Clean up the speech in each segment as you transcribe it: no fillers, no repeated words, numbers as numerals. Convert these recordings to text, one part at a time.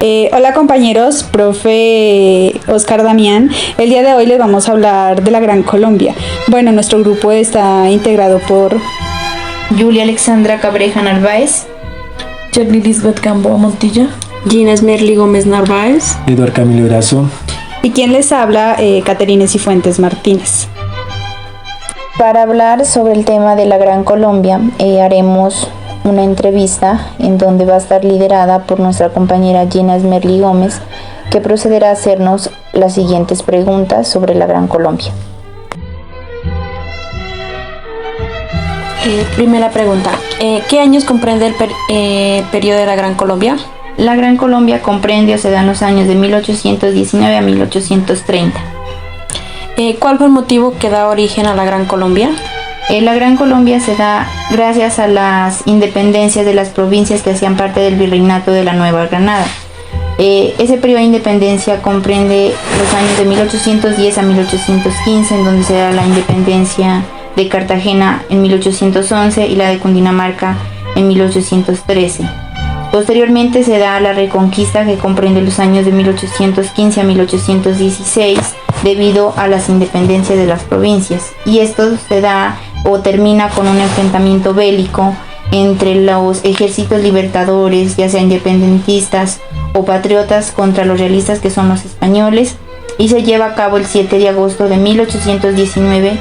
Hola compañeros, profe Oscar Damián. El día de hoy les vamos a hablar de la Gran Colombia. Bueno, nuestro grupo está integrado por Julia Alexandra Cabreja Narváez, Jackie Lisbeth Gamboa Montilla, Gina Esmerly Gómez Narváez, Eduardo Camilo Erazo y quien les habla, Caterina Cifuentes Martínez. Para hablar sobre el tema de la Gran Colombia, haremos una entrevista en donde va a estar liderada por nuestra compañera Gina Esmerly Gómez, que procederá a hacernos las siguientes preguntas sobre la Gran Colombia. Primera pregunta, ¿qué años comprende el periodo de la Gran Colombia? La Gran Colombia comprende o se da en los años de 1819 a 1830. ¿Cuál fue el motivo que da origen a la Gran Colombia? La Gran Colombia se da gracias a las independencias de las provincias que hacían parte del virreinato de la Nueva Granada. Ese periodo de independencia comprende los años de 1810 a 1815, en donde se da la independencia de Cartagena en 1811 y la de Cundinamarca en 1813. Posteriormente se da la Reconquista, que comprende los años de 1815 a 1816, debido a las independencias de las provincias. Y esto se da o termina con un enfrentamiento bélico entre los ejércitos libertadores, ya sea independentistas o patriotas, contra los realistas, que son los españoles, y se lleva a cabo el 7 de agosto de 1819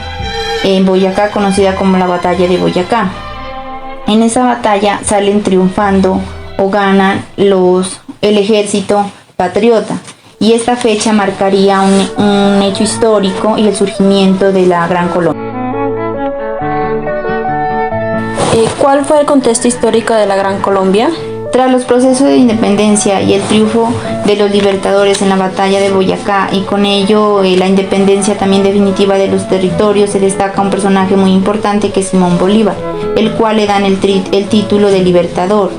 en Boyacá, conocida como la Batalla de Boyacá. En esa batalla salen triunfando o ganan el ejército patriota, y esta fecha marcaría un hecho histórico y el surgimiento de la Gran Colombia. ¿Cuál fue el contexto histórico de la Gran Colombia? Tras los procesos de independencia y el triunfo de los libertadores en la batalla de Boyacá, y con ello la independencia también definitiva de los territorios, se destaca un personaje muy importante, que es Simón Bolívar, el cual le dan el título de libertador.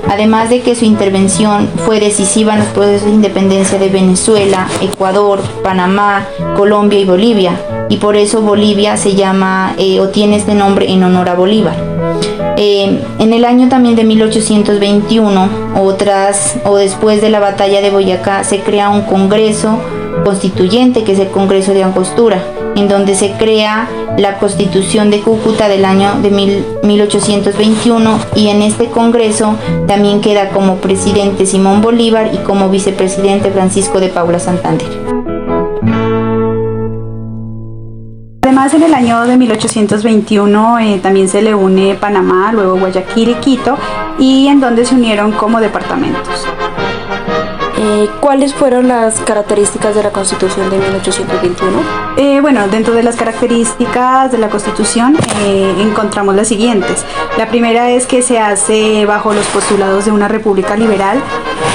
Además de que su intervención fue decisiva en los procesos de independencia de Venezuela, Ecuador, Panamá, Colombia y Bolivia, y por eso Bolivia se llama o tiene este nombre en honor a Bolívar. En el año también de 1821 o después de la batalla de Boyacá, se crea un congreso constituyente, que es el Congreso de Angostura, en donde se crea la Constitución de Cúcuta del año de 1821, y en este congreso también queda como presidente Simón Bolívar y como vicepresidente Francisco de Paula Santander. Además, en el año de 1821 también se le une Panamá, luego Guayaquil y Quito, y en donde se unieron como departamentos. ¿Cuáles fueron las características de la Constitución de 1821? Bueno, dentro de las características de la Constitución encontramos las siguientes. La primera es que se hace bajo los postulados de una república liberal,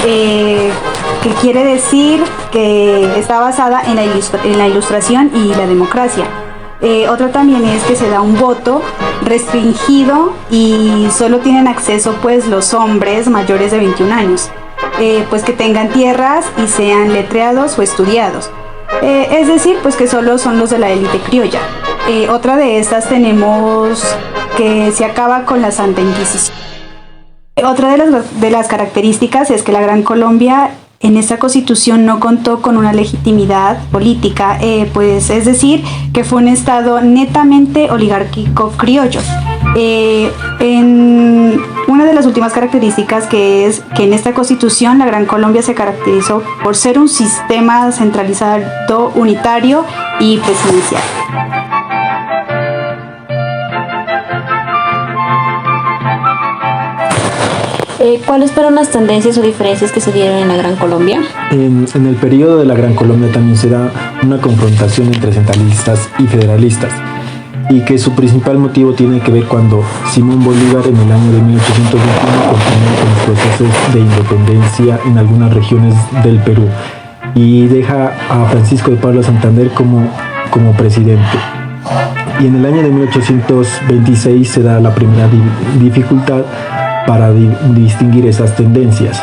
que quiere decir que está basada en la ilustración y la democracia. Otra también es que se da un voto restringido y solo tienen acceso pues los hombres mayores de 21 años. Pues que tengan tierras y sean letreados o estudiados, es decir, pues que solo son los de la élite criolla. Otra de estas tenemos que se acaba con la Santa Inquisición. Otra de las características es que la Gran Colombia en esta constitución no contó con una legitimidad política, pues es decir, que fue un estado netamente oligárquico criollo. En una de las últimas características, que es que en esta constitución la Gran Colombia se caracterizó por ser un sistema centralizado, unitario y presidencial. ¿Cuáles fueron las tendencias o diferencias que se dieron en la Gran Colombia? En el periodo de la Gran Colombia también se da una confrontación entre centralistas y federalistas, y que su principal motivo tiene que ver cuando Simón Bolívar en el año de 1821 continúa con los procesos de independencia en algunas regiones del Perú y deja a Francisco de Paula Santander como presidente. Y en el año de 1826 se da la primera dificultad para distinguir esas tendencias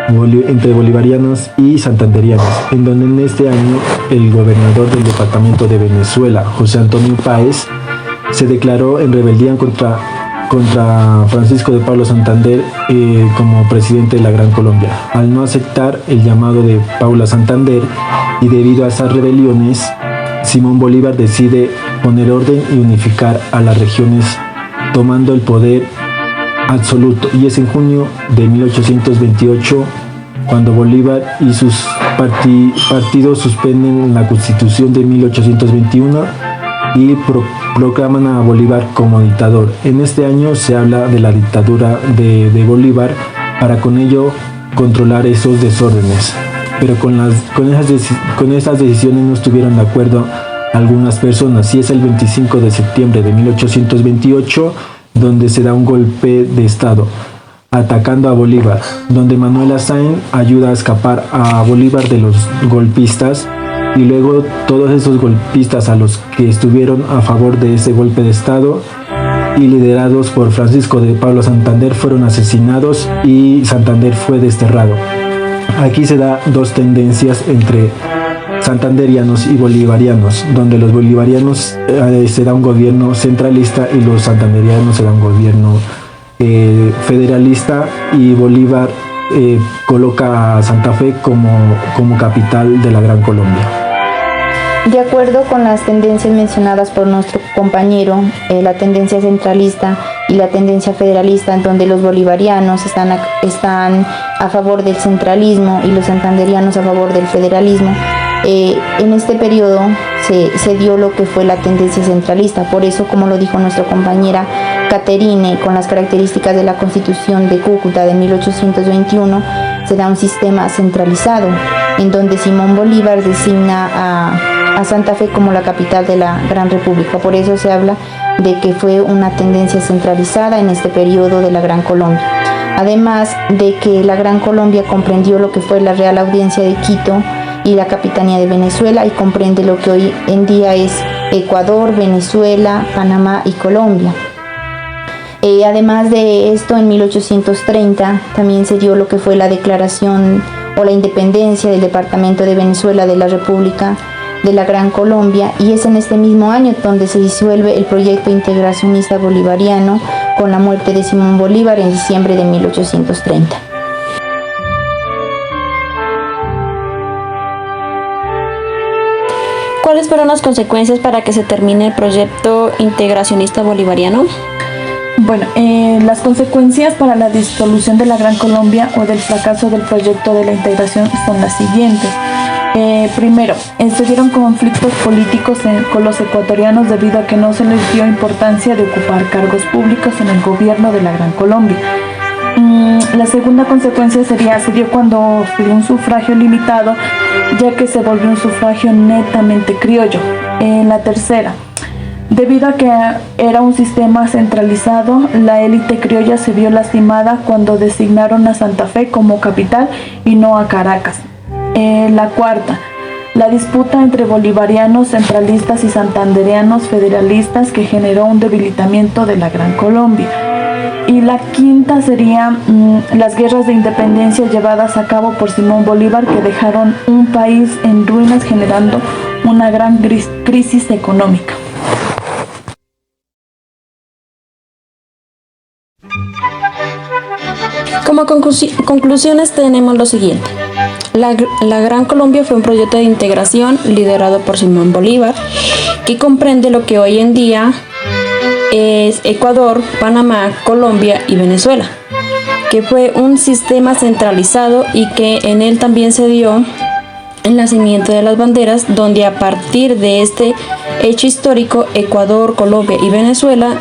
entre bolivarianas y santanderianas, en donde en este año el gobernador del departamento de Venezuela, José Antonio Páez, se declaró en rebeldía contra contra Francisco de Pablo Santander como presidente de la Gran Colombia. Al no aceptar el llamado de Paula Santander y debido a esas rebeliones, Simón Bolívar decide poner orden y unificar a las regiones tomando el poder absoluto, y es en junio de 1828 cuando Bolívar y sus partidos suspenden la Constitución de 1821 y proclaman a Bolívar como dictador. En este año se habla de la dictadura de Bolívar para con ello controlar esos desórdenes, pero con esas decisiones no estuvieron de acuerdo algunas personas, y es el 25 de septiembre de 1828 donde se da un golpe de estado atacando a Bolívar, donde Manuel Sáenz ayuda a escapar a Bolívar de los golpistas, y luego todos esos golpistas a los que estuvieron a favor de ese golpe de estado y liderados por Francisco de Pablo Santander fueron asesinados y Santander fue desterrado. Aquí se da dos tendencias entre santanderianos y bolivarianos, donde los bolivarianos se da un gobierno centralista y los santanderianos se da un gobierno federalista, y Bolívar coloca a Santa Fe como capital de la Gran Colombia. De acuerdo con las tendencias mencionadas por nuestro compañero, la tendencia centralista y la tendencia federalista, en donde los bolivarianos están a favor del centralismo y los santanderianos a favor del federalismo, en este periodo se dio lo que fue la tendencia centralista. Por eso, como lo dijo nuestra compañera Caterine, con las características de la Constitución de Cúcuta de 1821, se da un sistema centralizado, en donde Simón Bolívar designa a Santa Fe como la capital de la Gran República. Por eso se habla de que fue una tendencia centralizada en este periodo de la Gran Colombia. Además de que la Gran Colombia comprendió lo que fue la Real Audiencia de Quito y la Capitanía de Venezuela, y comprende lo que hoy en día es Ecuador, Venezuela, Panamá y Colombia. Además de esto, en 1830 también se dio lo que fue la declaración o la independencia del Departamento de Venezuela de la República de la Gran Colombia, y es en este mismo año donde se disuelve el proyecto integracionista bolivariano con la muerte de Simón Bolívar en diciembre de 1830. ¿Cuáles fueron las consecuencias para que se termine el proyecto integracionista bolivariano? Bueno, las consecuencias para la disolución de la Gran Colombia o del fracaso del proyecto de la integración son las siguientes. Primero, se dieron conflictos políticos con los ecuatorianos debido a que no se les dio importancia de ocupar cargos públicos en el gobierno de la Gran Colombia. La segunda consecuencia se dio cuando se dio un sufragio limitado, ya que se volvió un sufragio netamente criollo. La tercera, debido a que era un sistema centralizado, la élite criolla se vio lastimada cuando designaron a Santa Fe como capital y no a Caracas. La cuarta, la disputa entre bolivarianos centralistas y santanderianos federalistas, que generó un debilitamiento de la Gran Colombia. Y la quinta sería las guerras de independencia llevadas a cabo por Simón Bolívar, que dejaron un país en ruinas, generando una gran crisis económica. Como conclusiones tenemos lo siguiente. La Gran Colombia fue un proyecto de integración liderado por Simón Bolívar, que comprende lo que hoy en día es Ecuador, Panamá, Colombia y Venezuela, que fue un sistema centralizado y que en él también se dio el nacimiento de las banderas, donde a partir de este hecho histórico, Ecuador, Colombia y Venezuela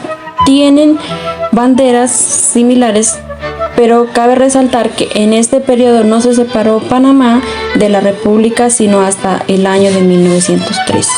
tienen banderas similares, pero cabe resaltar que en este periodo no se separó Panamá de la República sino hasta el año de 1903.